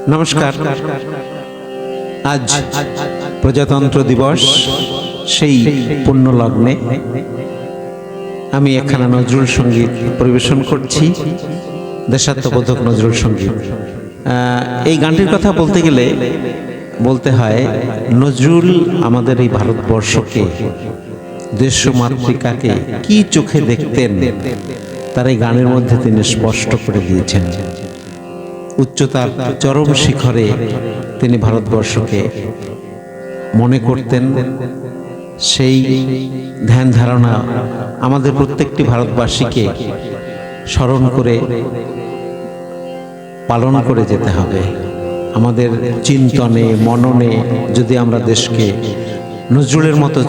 নমস্কার। আজ প্রজাতন্ত্র দিবস, সেই পুণ্য লগ্নে আমি একখানা নজরুল সঙ্গীত পরিবেশন করছি, দেশাত্মবোধক নজরুল সঙ্গীত। এই গানটির কথা বলতে গেলে বলতে হয়, নজরুল আমাদের এই ভারতবর্ষকে, দেশ মাতৃকাকে কি চোখে দেখতেন তার এই গানের মধ্যে তিনি স্পষ্ট করে দিয়েছেন। উচ্চতার চরম শিখরে তিনি ভারতবর্ষকে মনে করতেন। সেই ধ্যান ধারণা আমাদের প্রত্যেকটি ভারতবাসীকে স্মরণ করে পালন করে যেতে হবে। আমাদের চিন্তনে মননে যদি আমরা দেশকে নজরুলের মতো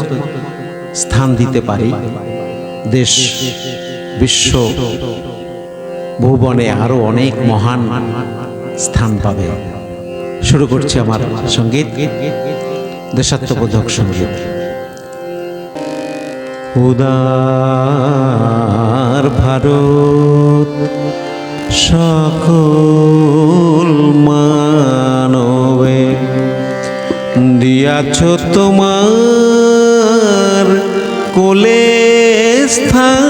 স্থান দিতে পারি, দেশ বিশ্ব ভুবনে আরো অনেক মহান স্থান পাবে। শুরু করছি আমার সঙ্গীত, দেশাত্মবোধক সঙ্গীত। উদার ভারত সকল মানবে দিয়াছ তোমার কোলে স্থান।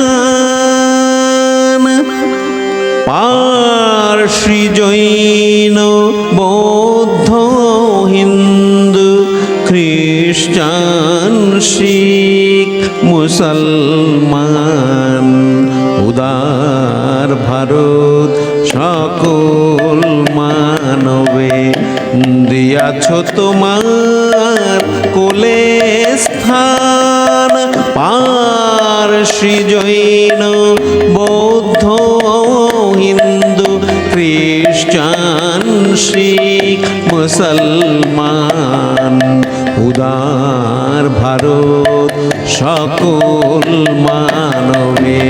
পার্সি জৈন বৌদ্ধ হিন্দু খ্রিস্টান শিখ মুসলমান, উদার ভারত সকল মানবে দিয়াছ তোমার কোলে স্থান। পার্সি জৈন বৌদ্ধ হিন্দু খ্রিস্টান শিখ মুসলমান, উদার ভারত সকল মানবে।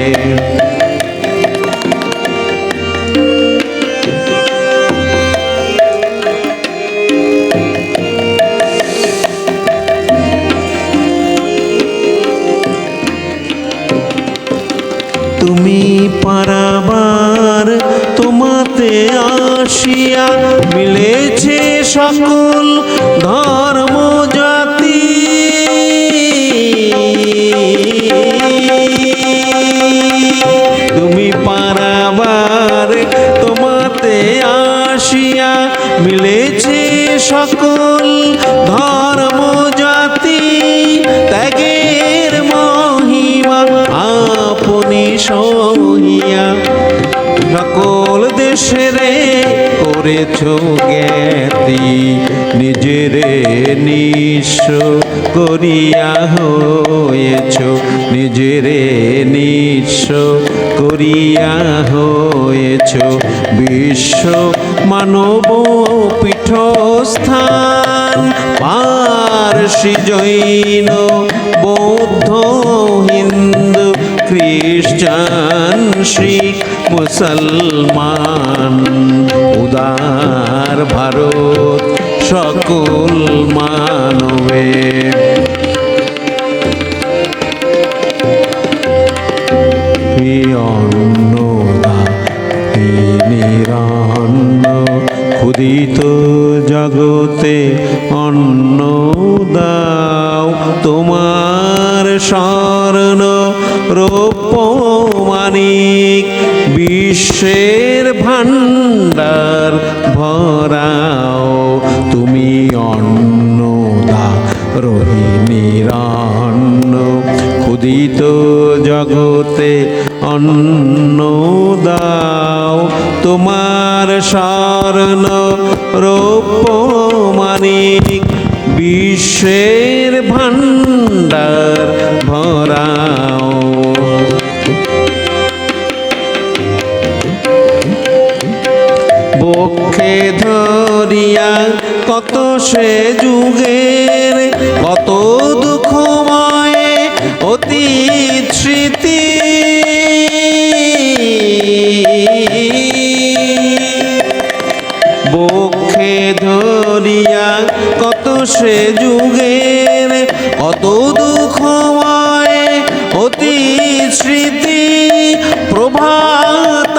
তুমি পারাবার তোমাতে আসিয়া মিলেছে সকল ধর্ম জাতি। তুমি পারাবার তোমাতে আসিয়া মিলেছে সকল ধর্ম জাতি। ত্যাগের মহিমা আপনি সহিয়া সকল দেশেরে করেছ জ্ঞাতি। নিজেরে নিঃস্ব করিয়া হয়েছ, নিজেরে নিঃস্ব করিয়া হয়েছ বিশ্ব মানব পীঠস্থান। পার্সি জৈন বৌদ্ধ হিন্দু খ্রিস্টান শিখ মুসলমান, উদার ভারত সকল মানবে। নিরান্ন ক্ষুদিত জগতে অন্ন দাও, তোমার স্বর্ণ রৌপ্য মানিক বিশ্বের ভাণ্ডার ভরাও। তুমি অন্নদা রোহিণীরান্ন ক্ষুদিত জগতে অন্ন দাও, তোমার স্বর্ণ রৌপ্য মানিক বিশ্বের ভাণ্ডার ভরাও। বক্ষে ধরিয়া কত সে যুগের কত দুঃখময় অতীত স্মৃতি। বক্ষে ধরিয়া কত সে যুগের কত দুঃখময় অতীত স্মৃতি। প্রভাত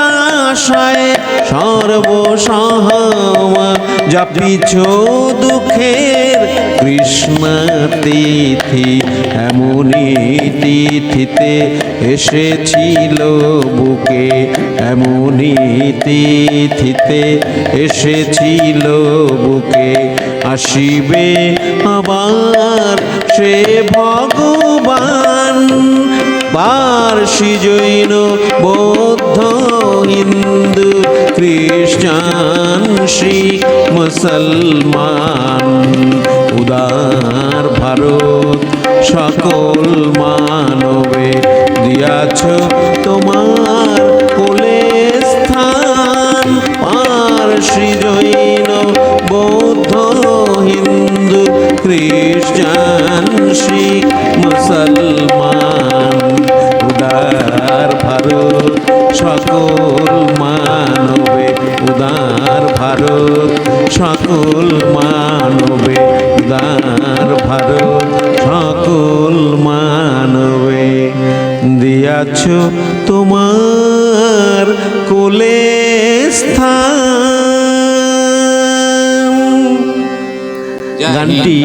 আশায় সর্বসহমা জাপিছ দুঃখের কৃষ্ণ তিথি, এমনই তিথিতে এসেছিল বুকে, এমনই তিথিতে এসেছিল বুকে। আসিবে আবার সে ভগবান, পারসী জৈন বৌদ্ধ হিন্দু খ্রিস্টান শিখ মুসলমান। উদার ভারত সকল মানবে দিয়াছ তোমার কোলে স্থান। পারসী জৈন বৌদ্ধ হিন্দু খ্রিস্টান শিখ মুসলমান। উদার ভারত সকল মানবে, উদার ভারত সকল মানবে, উদার ভারত সকল মানবে দিয়াছ তোমার কোলে স্থান। গানটি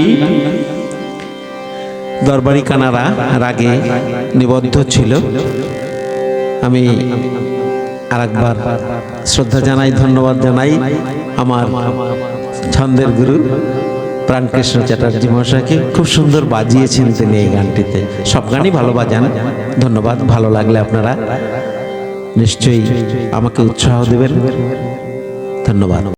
দরবারি কানারা রাগে নিবদ্ধ ছিল। আমি আরেকবার শ্রদ্ধা জানাই, ধন্যবাদ জানাই আমার ছন্দের গুরু প্রাণকৃষ্ণ চ্যাটার্জি মহাশয়কে। খুব সুন্দর বাজিয়েছেন তিনি এই গানটিতে, সব গানই ভালো বাজান। ধন্যবাদ। ভালো লাগলে আপনারা নিশ্চয়ই আমাকে উৎসাহ দেবেন। ধন্যবাদ।